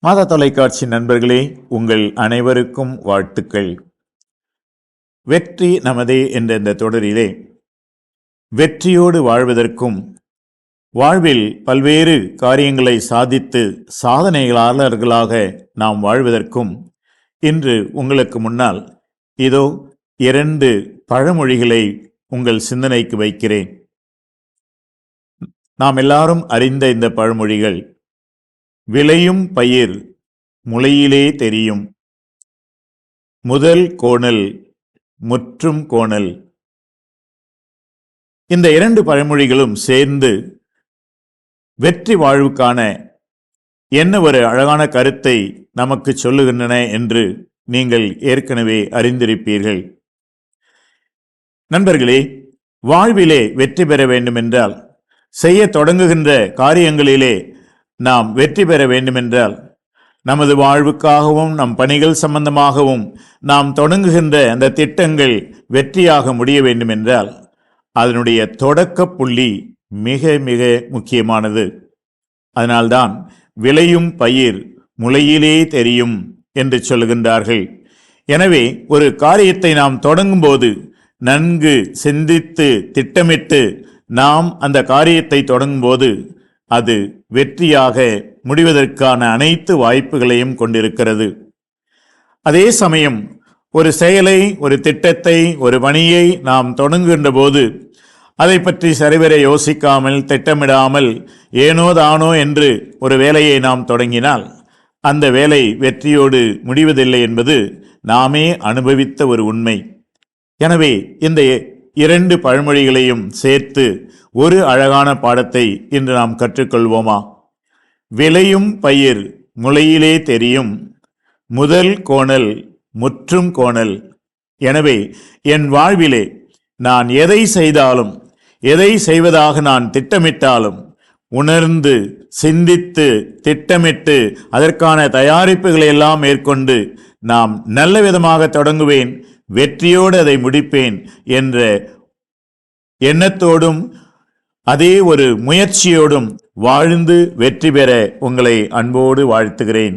மாதா தொலைக்காட்சி நண்பர்களே, உங்கள் அனைவருக்கும் வாழ்த்துக்கள். வெற்றி நமதே என்ற இந்த தொடரிலே வெற்றியோடு வாழ்வதற்கும் வாழ்வில் பல்வேறு காரியங்களை சாதித்து சாதனையாளர்களாக நாம் வாழ்வதற்கும் இன்று உங்களுக்கு முன்னால் இதோ 2 பழமொழிகளை உங்கள் சிந்தனைக்கு வைக்கிறேன். நாம் எல்லாரும் அறிந்த இந்த பழமொழிகள்: விளையும் பயிர் முளையிலே தெரியும், முதல் கோணல் முற்றும் கோணல். இந்த 2 பழமொழிகளும் சேர்ந்து வெற்றி வாழ்வுக்கான என்ன ஒரு அழகான கருத்தை நமக்கு சொல்லுகின்றன என்று நீங்கள் ஏற்கனவே அறிந்திருப்பீர்கள். நண்பர்களே, வாழ்விலே வெற்றி பெற வேண்டுமென்றால், செய்ய தொடங்குகின்ற காரியங்களிலே நாம் வெற்றி பெற வேண்டுமென்றால், நமது வாழ்வுக்காகவும் நம் பணிகள் சம்பந்தமாகவும் நாம் தொடங்குகின்ற அந்த திட்டங்கள் வெற்றியாக முடிய வேண்டுமென்றால் அதனுடைய தொடக்க புள்ளி மிக மிக முக்கியமானது. அதனால்தான் விளையும் பயிர் முளையிலே தெரியும் என்று சொல்லுகின்றார்கள். எனவே ஒரு காரியத்தை நாம் தொடங்கும் போது நன்கு சிந்தித்து திட்டமிட்டு நாம் அந்த காரியத்தை தொடங்கும் போது அது வெற்றியாக முடிவதற்கான அனைத்து வாய்ப்புகளையும் கொண்டிருக்கிறது. அதே சமயம் ஒரு செயலை, ஒரு திட்டத்தை, ஒரு பணியை நாம் தொடங்குகின்ற போது அதை பற்றி சரிவர யோசிக்காமல், திட்டமிடாமல், ஏனோ தானோ என்று ஒரு வேலையை நாம் தொடங்கினால் அந்த வேலை வெற்றியோடு முடிவதில்லை என்பது நாமே அனுபவித்த ஒரு உண்மை. எனவே இந்த 2 பழமொழிகளையும் சேர்த்து ஒரு அழகான பாடத்தை இன்று நாம் கற்றுக்கொள்வோமா? விளையும் பயிர் முளையிலே தெரியும், முதல் கோணல் முற்றும் கோணல். எனவே என் வாழ்விலே நான் எதை செய்தாலும், எதை செய்வதாக நான் திட்டமிட்டாலும் உணர்ந்து சிந்தித்து திட்டமிட்டு அதற்கான தயாரிப்புகளை எல்லாம் மேற்கொண்டு நாம் நல்ல விதமாக தொடங்குவேன், வெற்றியோடு அதை முடிப்பேன் என்ற எண்ணத்தோடும் அதே ஒரு முயற்சியோடும் வாழ்ந்து வெற்றி பெற உங்களை அன்போடு வாழ்த்துகிறேன்.